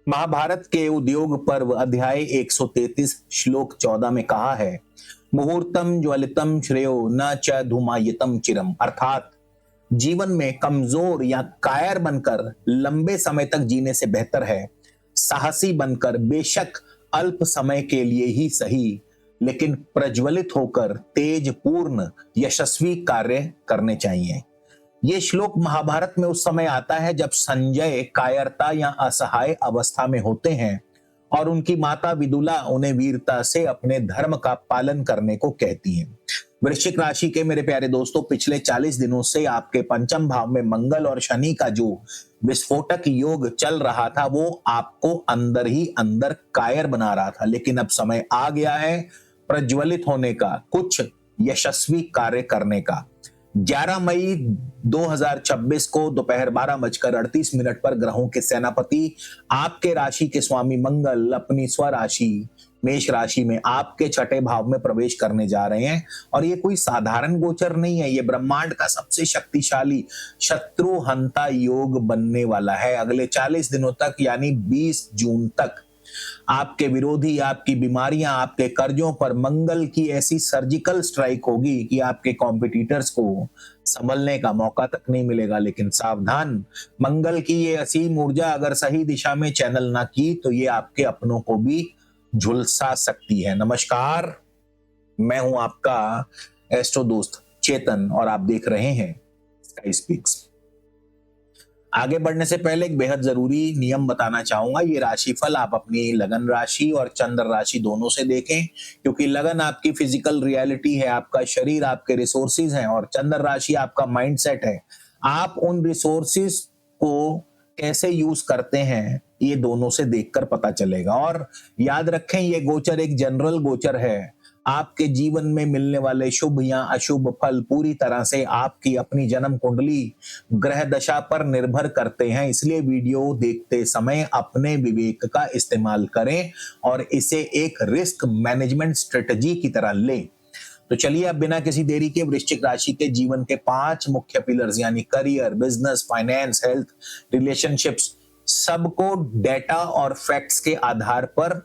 महाभारत के उद्योग पर्व अध्याय 133 श्लोक 14 में कहा है, मुहूर्तम ज्वलितम श्रेयो न च धूमायितम चिरम। अर्थात जीवन में कमजोर या कायर बनकर लंबे समय तक जीने से बेहतर है साहसी बनकर, बेशक अल्प समय के लिए ही सही, लेकिन प्रज्वलित होकर तेज पूर्ण यशस्वी कार्य करने चाहिए। ये श्लोक महाभारत में उस समय आता है जब संजय कायरता या असहाय अवस्था में होते हैं और उनकी माता विदुला उन्हें वीरता से अपने धर्म का पालन करने को कहती हैं। वृश्चिक राशि के मेरे प्यारे दोस्तों, पिछले 40 दिनों से आपके पंचम भाव में मंगल और शनि का जो विस्फोटक योग चल रहा था वो आपको अंदर ही अंदर कायर बना रहा था, लेकिन अब समय आ गया है प्रज्वलित होने का, कुछ यशस्वी कार्य करने का। 11 मई 2026 को दोपहर 12:38 पर ग्रहों के सेनापति आपके राशि के स्वामी मंगल अपनी स्वराशि मेष राशि में आपके छठे भाव में प्रवेश करने जा रहे हैं। और ये कोई साधारण गोचर नहीं है, ये ब्रह्मांड का सबसे शक्तिशाली शत्रुहंता योग बनने वाला है। अगले 40 दिनों तक यानी 20 जून तक आपके विरोधी, आपकी बीमारियां, आपके कर्जों पर मंगल की ऐसी सर्जिकल स्ट्राइक होगी कि आपके कॉम्पिटिटर्स को संभलने का मौका तक नहीं मिलेगा। लेकिन सावधान, मंगल की ये असीम ऊर्जा अगर सही दिशा में चैनल ना की तो ये आपके अपनों को भी झुलसा सकती है। नमस्कार, मैं हूं आपका एस्ट्रो दोस्त चेतन और आप देख रहे हैं स्काई स्पीक्स। आगे बढ़ने से पहले एक बेहद जरूरी नियम बताना चाहूंगा। ये राशिफल आप अपनी लगन राशि और चंद्र राशि दोनों से देखें, क्योंकि लगन आपकी फिजिकल रियलिटी है, आपका शरीर आपके रिसोर्सेज हैं, और चंद्र राशि आपका माइंडसेट है। आप उन रिसोर्सेज को कैसे यूज करते हैं ये दोनों से देखकर पता चलेगा। और याद रखें, ये गोचर एक जनरल गोचर है। आपके जीवन में मिलने वाले शुभ या अशुभ फल पूरी तरह से आपकी अपनी जन्म कुंडली ग्रह दशा पर निर्भर करते हैं। इसलिए वीडियो देखते समय अपने विवेक का इस्तेमाल करें और इसे एक रिस्क मैनेजमेंट स्ट्रेटजी की तरह लें। तो चलिए अब बिना किसी देरी के वृश्चिक राशि के जीवन के 5 मुख्य पिलर्स यानी career, business, finance, health, relationships, सबको डेटा और फैक्ट्स के आधार पर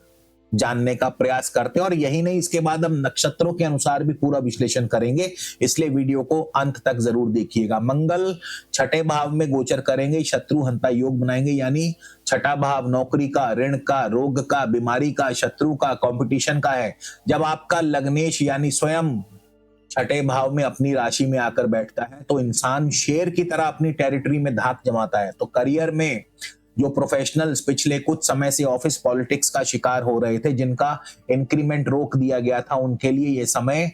जानने का प्रयास करते हैं। और यही नहीं, इसके बाद हम नक्षत्रों के अनुसार भी पूरा विश्लेषण करेंगे, इसलिए वीडियो को अंत तक जरूर देखिएगा। मंगल छठे भाव में गोचर करेंगे, शत्रुहंता योग बनाएंगे, यानी छठा भाव नौकरी का, ऋण का, रोग का, बीमारी का, शत्रु का, कंपटीशन का है। जब आपका लग्नेश यानी स्वयं छठे भाव में अपनी राशि में आकर बैठता है तो इंसान शेर की तरह अपनी टेरिटरी में धाक जमाता है। तो करियर में जो प्रोफेशनल्स पिछले कुछ समय से ऑफिस पॉलिटिक्स का शिकार हो रहे थे, जिनका इंक्रीमेंट रोक दिया गया था, उनके लिए ये समय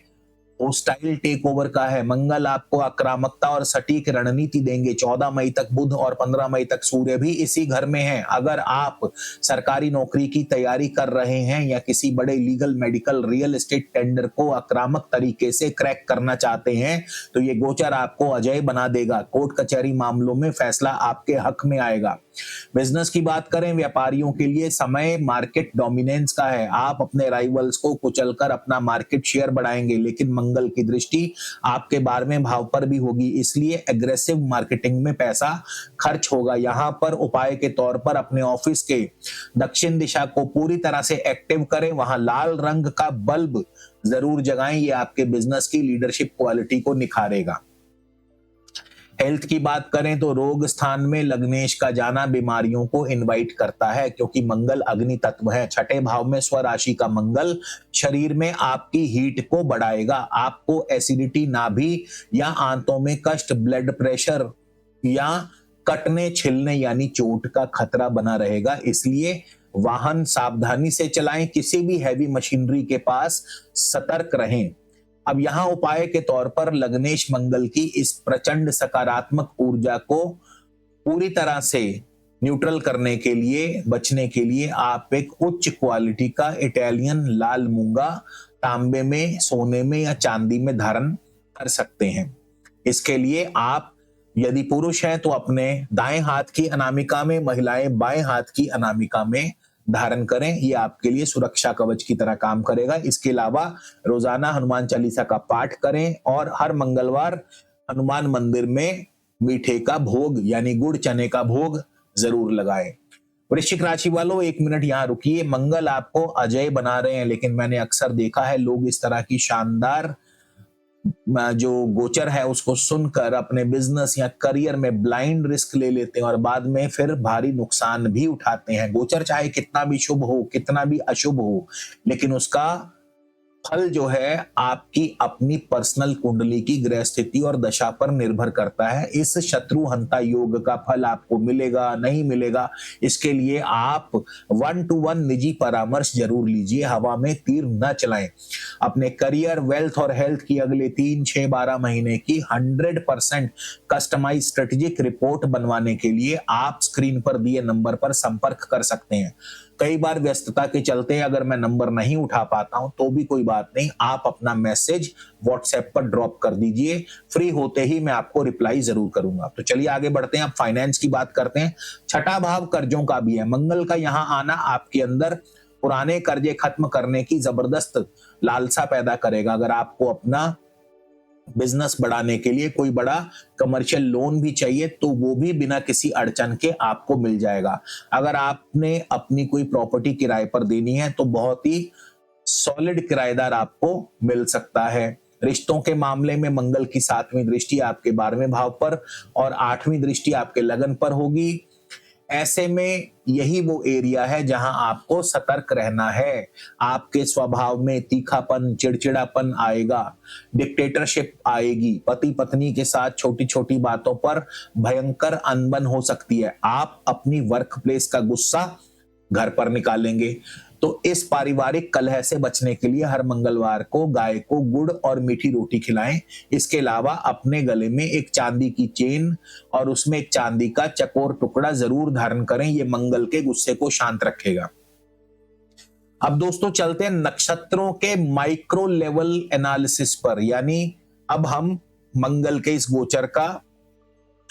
होस्टाइल टेक ओवर का है। मंगल आपको आक्रामकता और सटीक रणनीति देंगे। 14 मई तक बुध और 15 मई तक सूर्य भी इसी घर में है। अगर आप सरकारी नौकरी की तैयारी कर रहे हैं या किसी बड़े legal, medical, real estate tender को आक्रामक तरीके से क्रैक करना चाहते हैं तो ये गोचर आपको अजय बना देगा। कोर्ट कचहरी मामलों में फैसला आपके हक में आएगा। बिजनेस की बात करें, व्यापारियों के लिए समय मार्केट डोमिनेंस का है। आप अपने राइवल्स को कुचलकर अपना मार्केट शेयर बढ़ाएंगे, लेकिन मंगल की दृष्टि आपके 12वें भाव पर भी होगी, इसलिए एग्रेसिव मार्केटिंग में पैसा खर्च होगा। यहाँ पर उपाय के तौर पर अपने ऑफिस के दक्षिण दिशा को पूरी तरह से एक्टिव करें, वहां लाल रंग का बल्ब जरूर जगाएं, ये आपके बिजनेस की लीडरशिप क्वालिटी को निखारेगा। हेल्थ की बात करें तो रोग स्थान में लग्नेश का जाना बीमारियों को इनवाइट करता है, क्योंकि मंगल अग्नि तत्व है। छठे भाव में स्वराशि का मंगल शरीर में आपकी हीट को बढ़ाएगा। आपको एसिडिटी, नाभि या आंतों में कष्ट, ब्लड प्रेशर या कटने छिलने यानी चोट का खतरा बना रहेगा। इसलिए वाहन सावधानी से चलाएं, किसी भी हैवी मशीनरी के पास सतर्क रहें। अब यहाँ उपाय के तौर पर लग्नेश मंगल की इस प्रचंड सकारात्मक ऊर्जा को पूरी तरह से न्यूट्रल करने के लिए, बचने के लिए आप एक उच्च क्वालिटी का इटालियन लाल मूंगा तांबे में, सोने में या चांदी में धारण कर सकते हैं। इसके लिए आप यदि पुरुष हैं तो अपने दाएं हाथ की अनामिका में, महिलाएं बाएं हाथ की अनामिका में धारण करें, ये आपके लिए सुरक्षा कवच की तरह काम करेगा। इसके अलावा रोजाना हनुमान चालीसा का पाठ करें और हर मंगलवार हनुमान मंदिर में मीठे का भोग यानी गुड़ चने का भोग जरूर लगाएं। वृश्चिक राशि वालों, 1 मिनट यहाँ रुकिए। मंगल आपको अजय बना रहे हैं, लेकिन मैंने अक्सर देखा है लोग इस तरह की शानदार जो गोचर है उसको सुनकर अपने बिजनेस या करियर में ब्लाइंड रिस्क ले लेते हैं और बाद में फिर भारी नुकसान भी उठाते हैं। गोचर चाहे कितना भी शुभ हो, कितना भी अशुभ हो, लेकिन उसका फल जो है आपकी अपनी पर्सनल कुंडली की ग्रह स्थिति और दशा पर निर्भर करता है। इस शत्रु हंता योग का फल आपको मिलेगा नहीं मिलेगा, इसके लिए आप 1-to-1 निजी परामर्श जरूर लीजिए। हवा में तीर न चलाएं। अपने करियर, वेल्थ और हेल्थ की अगले 3, 6, 12 महीने की 100% कस्टमाइज स्ट्रेटेजिक रिपोर्ट बनवाने के लिए आप स्क्रीन पर दिए नंबर पर संपर्क कर सकते हैं। कई बार व्यस्तता के चलते अगर मैं नंबर नहीं उठा पाता हूं तो भी कोई बात नहीं, आप अपना मैसेज व्हाट्सएप पर ड्रॉप कर दीजिए। फ्री होते ही मैं आपको रिप्लाई जरूर करूंगा। तो चलिए आगे बढ़ते हैं, अब फाइनेंस की बात करते हैं। छठा भाव कर्जों का भी है। मंगल का यहां आना आपके अंदर पुराने कर्जे खत्म करने की जबरदस्त लालसा पैदा करेगा। अगर आपको अपना बिजनेस बढ़ाने के लिए कोई बड़ा कमर्शियल लोन भी चाहिए तो वो भी बिना किसी अड़चन के आपको मिल जाएगा। अगर आपने अपनी कोई प्रॉपर्टी किराए पर देनी है तो बहुत ही सॉलिड किराएदार आपको मिल सकता है। रिश्तों के मामले में मंगल की 7वीं दृष्टि आपके 12वें भाव पर और 8वीं दृष्टि आपके लगन पर होगी। ऐसे में यही वो एरिया है जहां आपको सतर्क रहना है। आपके स्वभाव में तीखापन, चिड़चिड़ापन आएगा, डिक्टेटरशिप आएगी, पति पत्नी के साथ छोटी छोटी बातों पर भयंकर अनबन हो सकती है। आप अपनी वर्क प्लेस का गुस्सा घर पर निकालेंगे। तो इस पारिवारिक कलह से बचने के लिए हर मंगलवार को गाय को गुड़ और मीठी रोटी खिलाएं। इसके अलावा अपने गले में एक चांदी की चेन और उसमें एक चांदी का चकोर टुकड़ा जरूर धारण करें। ये मंगल के गुस्से को शांत रखेगा। अब दोस्तों चलते हैं नक्षत्रों के माइक्रो लेवल एनालिसिस पर, यानी अब हम मंगल के इस गोचर का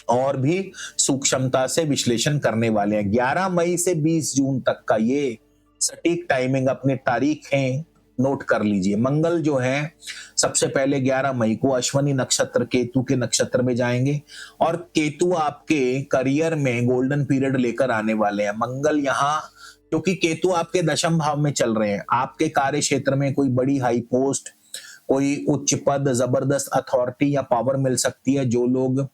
और भी सूक्ष्मता से विश्लेषण करने वाले हैं। 11 मई से 20 जून तक का ये सटीक टाइमिंग, अपने तारीखें नोट कर लीजिए। मंगल जो है सबसे पहले 11 मई को अश्वनी नक्षत्र केतु के नक्षत्र में जाएंगे और केतु आपके करियर में गोल्डन पीरियड लेकर आने वाले हैं। मंगल यहाँ, क्योंकि केतु आपके दशम भाव में चल रहे हैं, आपके कार्य क्षेत्र में कोई बड़ी हाई पोस्ट, कोई उच्च पद, जबरदस्त अथॉरिटी या पावर मिल सकती है। जो लोग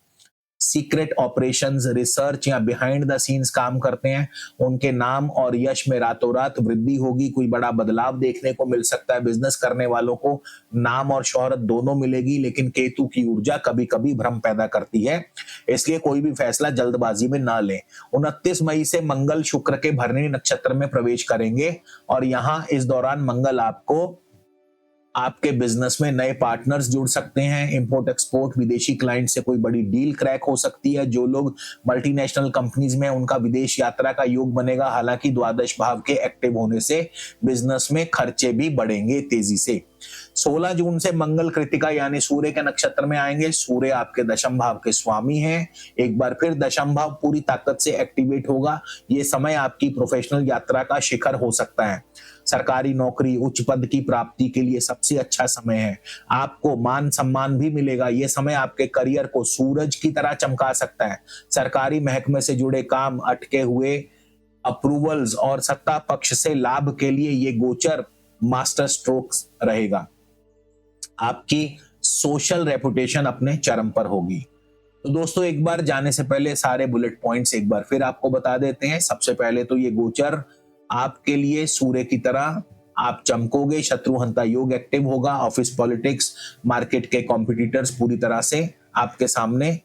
सीक्रेट ऑपरेशंस, रिसर्च या बिहाइंड द सीन्स काम करते हैं उनके नाम और यश में रातों रात वृद्धि होगी। कोई बड़ा बदलाव देखने को मिल सकता है। बिजनेस करने वालों को नाम और शोहरत दोनों मिलेगी, लेकिन केतु की ऊर्जा कभी कभी भ्रम पैदा करती है, इसलिए कोई भी फैसला जल्दबाजी में ना लें। 29 मई से मंगल शुक्र के भरणी नक्षत्र में प्रवेश करेंगे और यहाँ इस दौरान मंगल आपको आपके बिजनेस में नए पार्टनर्स जुड़ सकते हैं। इंपोर्ट एक्सपोर्ट, विदेशी क्लाइंट से कोई बड़ी डील क्रैक हो सकती है। जो लोग मल्टीनेशनल कंपनीज में, उनका विदेश यात्रा का योग बनेगा। हालांकि द्वादश भाव के एक्टिव होने से बिजनेस में खर्चे भी बढ़ेंगे तेजी से। 16 जून से मंगल कृतिका यानी सूर्य के नक्षत्र में आएंगे। सूर्य आपके दशम भाव के स्वामी हैं। एक बार फिर दशम भाव पूरी ताकत से एक्टिवेट होगा। ये समय आपकी प्रोफेशनल यात्रा का शिखर हो सकता है। सरकारी नौकरी, उच्च पद की प्राप्ति के लिए सबसे अच्छा समय है। आपको मान सम्मान भी मिलेगा। ये समय आपके करियर को सूरज की तरह चमका सकता है। सरकारी महकमे से जुड़े काम, अटके हुए अप्रूवल्स और सत्ता पक्ष से लाभ के लिए ये गोचर मास्टर स्ट्रोक्स रहेगा। आपकी सोशल रेपुटेशन अपने चरम पर होगी। तो दोस्तों एक बार जाने से पहले सारे बुलेट पॉइंट्स एक बार फिर आपको बता देते हैं। सबसे पहले तो ये गोचर आपके लिए सूर्य की तरह आप चमकोगे। शत्रुहंता योग एक्टिव होगा। ऑफिस पॉलिटिक्स, मार्केट के कॉम्पिटिटर्स पूरी तरह से आपके सामने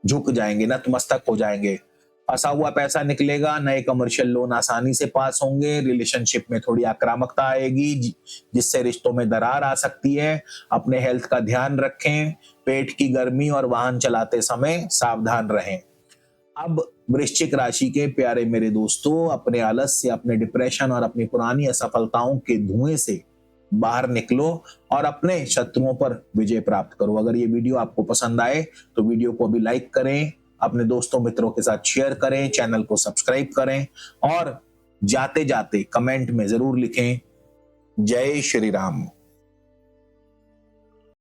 झुक जाएंगे, नतमस्तक हो जाएंगे। फंसा हुआ पैसा निकलेगा। नए कमर्शियल लोन आसानी से पास होंगे। रिलेशनशिप में थोड़ी आक्रामकता आएगी जिससे रिश्तों में दरार आ सकती है। अपने हेल्थ का ध्यान रखें। पेट की गर्मी और वाहन चलाते समय सावधान रहें। अब वृश्चिक राशि के प्यारे मेरे दोस्तों, अपने आलस्य, अपने डिप्रेशन और अपनी पुरानी असफलताओं के धुएं से बाहर निकलो और अपने शत्रुओं पर विजय प्राप्त करो। अगर ये वीडियो आपको पसंद आए तो वीडियो को भी लाइक करें, अपने दोस्तों मित्रों के साथ शेयर करें, चैनल को सब्सक्राइब करें और जाते जाते कमेंट में जरूर लिखें जय श्री राम।